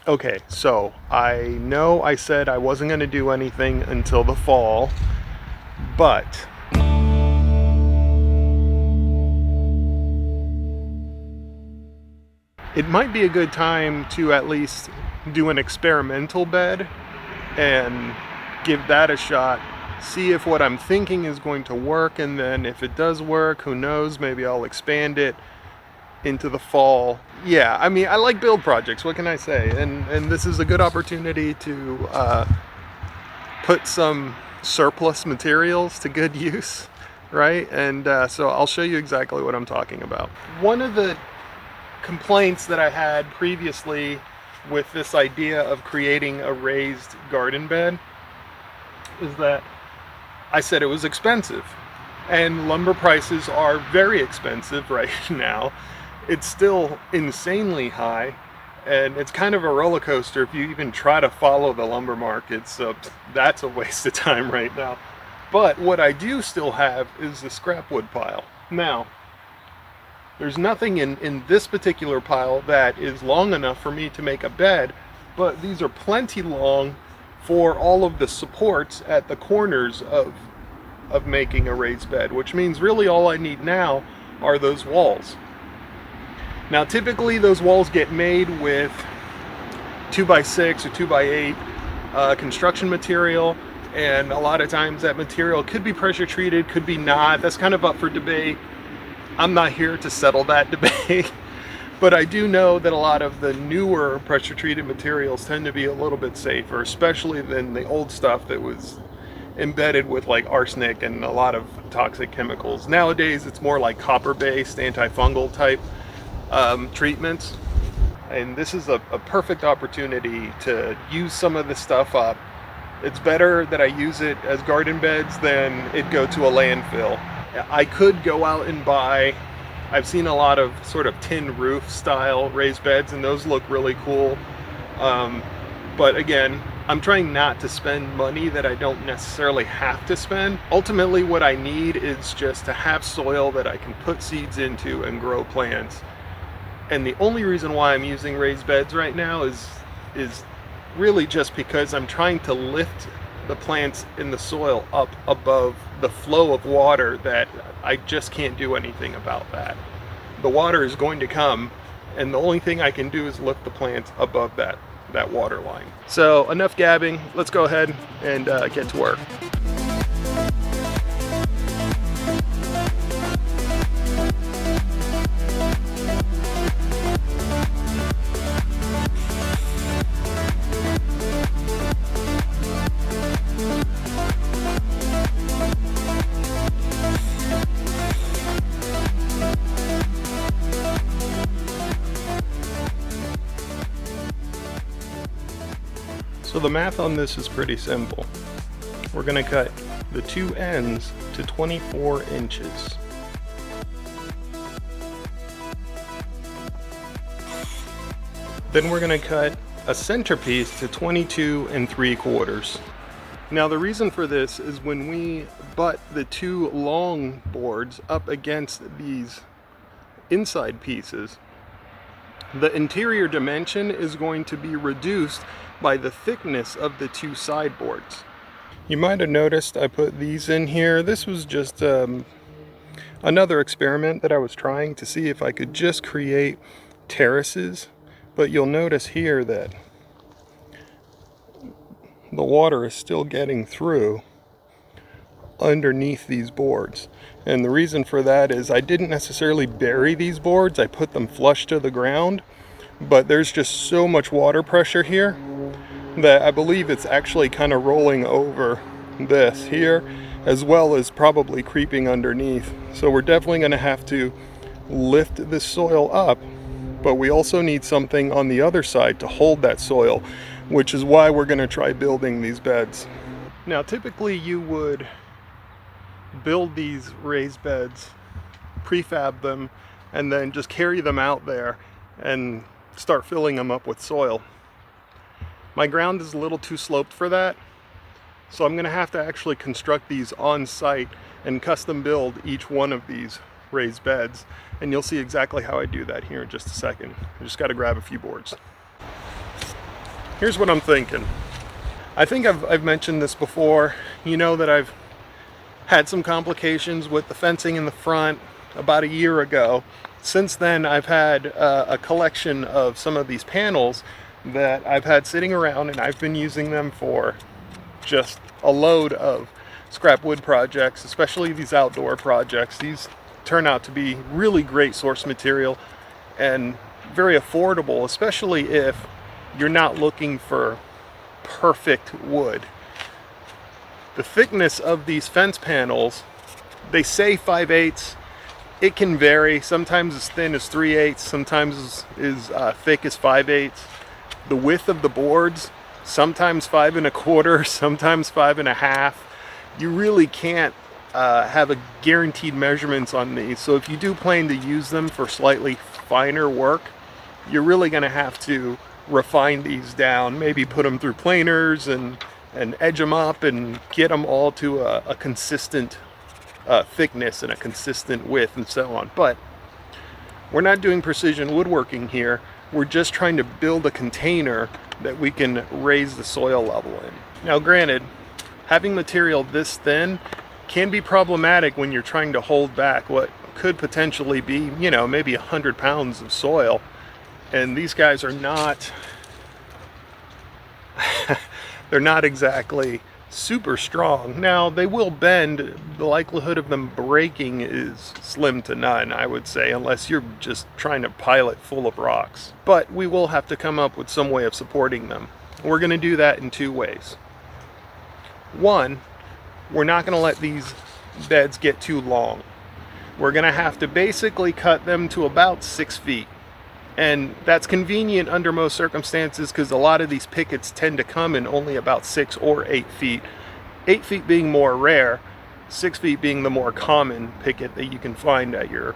Okay, so I know I said I wasn't going to do anything until the fall, but it might be a good time to at least do an experimental bed and give that a shot. See if what I'm thinking is going to work, and then if it does work, who knows, maybe I'll expand it into the fall. Yeah, I mean, I like build projects, what can I say? And this is a good opportunity to put some surplus materials to good use, right? And so I'll show you exactly what I'm talking about. One of the complaints that I had previously with this idea of creating a raised garden bed is that I said it was expensive, and lumber prices are very expensive right now. It's still insanely high, and it's kind of a roller coaster if you even try to follow the lumber market, so that's a waste of time right now. But what I do still have is the scrap wood pile. Now, there's nothing in this particular pile that is long enough for me to make a bed, but these are plenty long for all of the supports at the corners of making a raised bed, which means really all I need now are those walls. Now typically those walls get made with 2x6 or 2x8 construction material, and a lot of times that material could be pressure treated, could be not. That's kind of up for debate. I'm not here to settle that debate, but I do know that a lot of the newer pressure treated materials tend to be a little bit safer, especially than the old stuff that was embedded with like arsenic and a lot of toxic chemicals. Nowadays it's more like copper based antifungal type treatments, and this is a perfect opportunity to use some of this stuff up. It's better that I use it as garden beds than it go to a landfill. I could go out and buy, I've seen a lot of sort of tin roof style raised beds, and those look really cool, but again, I'm trying not to spend money that I don't necessarily have to spend. Ultimately what I need is just to have soil that I can put seeds into and grow plants. And the only reason why I'm using raised beds right now is really just because I'm trying to lift the plants in the soil up above the flow of water that I just can't do anything about that. The water is going to come, and the only thing I can do is lift the plants above that water line. So enough gabbing, let's go ahead and get to work. So the math on this is pretty simple. We're going to cut the two ends to 24 inches. Then we're going to cut a centerpiece to 22 3/4. Now the reason for this is when we butt the two long boards up against these inside pieces, the interior dimension is going to be reduced by the thickness of the two sideboards. You might have noticed I put these in here. This was just another experiment that I was trying to see if I could just create terraces, but you'll notice here that the water is still getting through underneath these boards. And the reason for that is I didn't necessarily bury these boards, I put them flush to the ground, but there's just so much water pressure here that I believe it's actually kind of rolling over this here, as well as probably creeping underneath. So we're definitely going to have to lift this soil up, but we also need something on the other side to hold that soil, which is why we're going to try building these beds. Now typically you would build these raised beds, prefab them, and then just carry them out there and start filling them up with soil. My ground is a little too sloped for that, so I'm going to have to actually construct these on site and custom build each one of these raised beds, and you'll see exactly how I do that here in just a second. I just got to grab a few boards. Here's what I'm thinking. I think I've mentioned this before. You know that I've had some complications with the fencing in the front about a year ago. Since then, I've had a collection of some of these panels that I've had sitting around, and I've been using them for just a load of scrap wood projects, especially these outdoor projects. These turn out to be really great source material and very affordable, especially if you're not looking for perfect wood. The thickness of these fence panels, they say 5/8. It can vary, sometimes as thin as 3/8, sometimes as thick as 5/8. The width of the boards, sometimes 5 1/4, sometimes 5 1/2. You really can't have a guaranteed measurements on these. So if you do plan to use them for slightly finer work, you're really going to have to refine these down, maybe put them through planers and edge them up and get them all to a consistent thickness and a consistent width and so on. But we're not doing precision woodworking here. We're just trying to build a container that we can raise the soil level in. Now granted, having material this thin can be problematic when you're trying to hold back what could potentially be, you know, maybe 100 pounds of soil. And these guys are not they're not exactly super strong. Now they will bend. The likelihood of them breaking is slim to none, I would say, unless you're just trying to pile it full of rocks. But we will have to come up with some way of supporting them. We're going to do that in two ways. One, we're not going to let these beds get too long. We're going to have to basically cut them to about 6 feet. And that's convenient under most circumstances because a lot of these pickets tend to come in only about 6 or 8 feet. 8 feet being more rare, 6 feet being the more common picket that you can find at your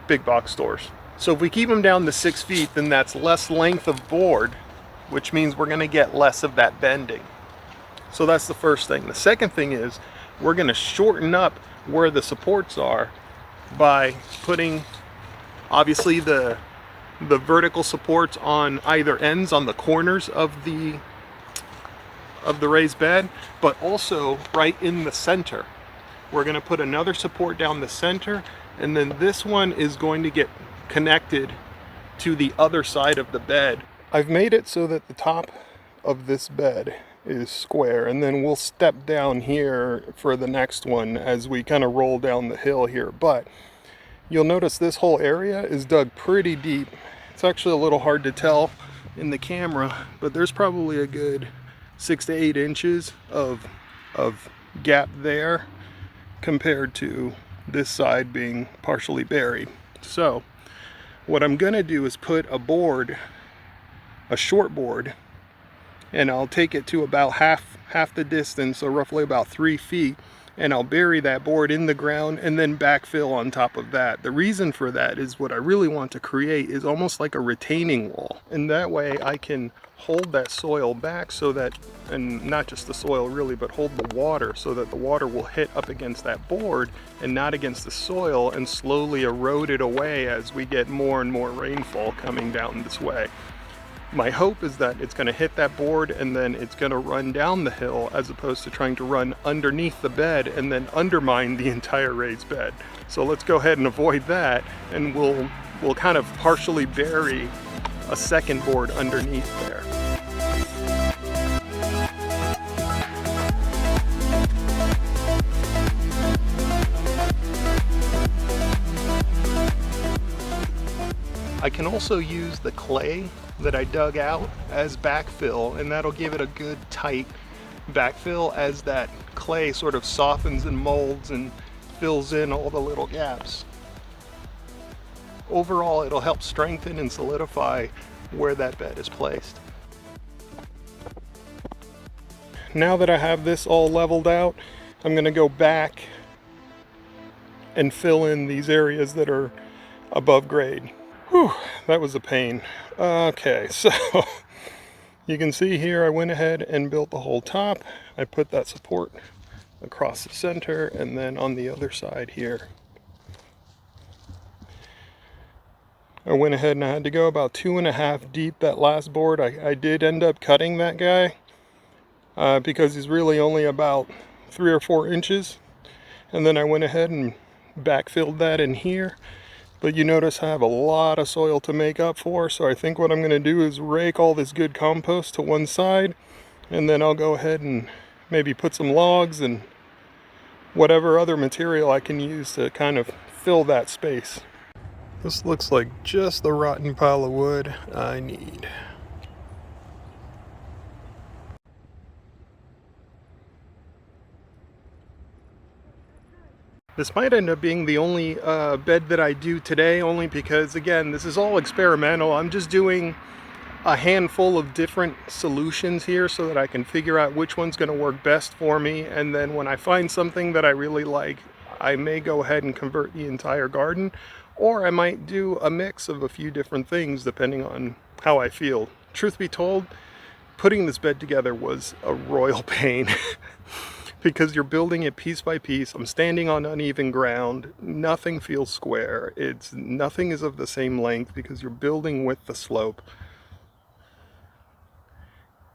big box stores. So if we keep them down to 6 feet, then that's less length of board, which means we're going to get less of that bending. So that's the first thing. The second thing is we're going to shorten up where the supports are by putting obviously the vertical supports on either ends on the corners of the raised bed, but also right in the center. We're going to put another support down the center, and then this one is going to get connected to the other side of the bed. I've made it so that the top of this bed is square, and then we'll step down here for the next one as we kind of roll down the hill here. But you'll notice this whole area is dug pretty deep. It's actually a little hard to tell in the camera, but there's probably a good 6 to 8 inches of gap there compared to this side being partially buried. So what I'm gonna do is put a board, a short board, and I'll take it to about half the distance, so roughly about 3 feet, and I'll bury that board in the ground and then backfill on top of that. The reason for that is what I really want to create is almost like a retaining wall, and that way I can hold that soil back so that, and not just the soil really, but hold the water so that the water will hit up against that board and not against the soil and slowly erode it away as we get more and more rainfall coming down this way. My hope is that it's going to hit that board and then it's going to run down the hill as opposed to trying to run underneath the bed and then undermine the entire raised bed. So let's go ahead and avoid that, and we'll kind of partially bury a second board underneath there. I can also use the clay that I dug out as backfill, and that'll give it a good tight backfill as that clay sort of softens and molds and fills in all the little gaps. Overall, it'll help strengthen and solidify where that bed is placed. Now that I have this all leveled out, I'm going to go back and fill in these areas that are above grade. Whew, that was a pain. Okay, so you can see here I went ahead and built the whole top. I put that support across the center, and then on the other side here I went ahead and I had to go about 2.5 deep that last board. I did end up cutting that guy because he's really only about 3 or 4 inches. And then I went ahead and backfilled that in here. But you notice I have a lot of soil to make up for, so I think what I'm going to do is rake all this good compost to one side, and then I'll go ahead and maybe put some logs and whatever other material I can use to kind of fill that space. This looks like just the rotten pile of wood I need. This might end up being the only bed that I do today, only because, again, this is all experimental. I'm just doing a handful of different solutions here so that I can figure out which one's going to work best for me, and then when I find something that I really like, I may go ahead and convert the entire garden, or I might do a mix of a few different things depending on how I feel. Truth be told, putting this bed together was a royal pain. Because you're building it piece by piece. I'm standing on uneven ground. Nothing feels square. Nothing is of the same length because you're building with the slope.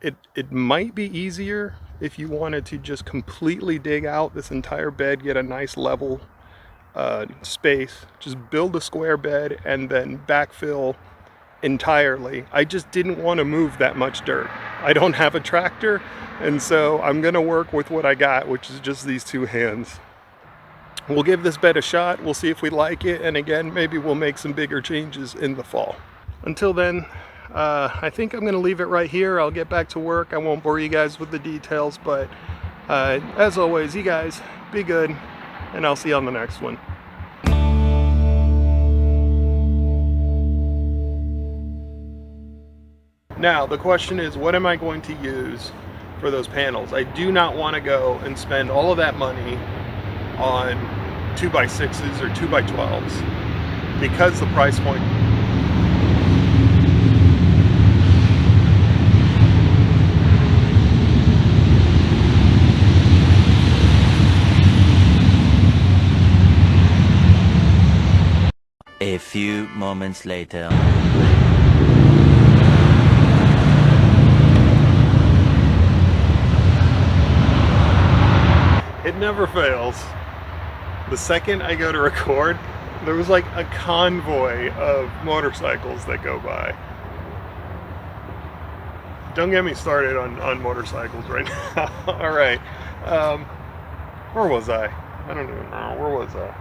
It might be easier if you wanted to just completely dig out this entire bed, get a nice level space, just build a square bed and then backfill entirely. I just didn't want to move that much dirt. I don't have a tractor, and so I'm gonna work with what I got, which is just these 2 hands. We'll give this bed a shot, we'll see if we like it, and again, maybe we'll make some bigger changes in the fall. Until then, I think I'm gonna leave it right here. I'll get back to work. I won't bore you guys with the details, but as always, you guys be good, and I'll see you on the next one. Now, the question is, what am I going to use for those panels? I do not want to go and spend all of that money on 2x6s or 2x12s because the price point. A few moments later. It never fails. The second I go to record, there was like a convoy of motorcycles that go by. Don't get me started on motorcycles right now. All right. Where was I? I don't even know. Where was I?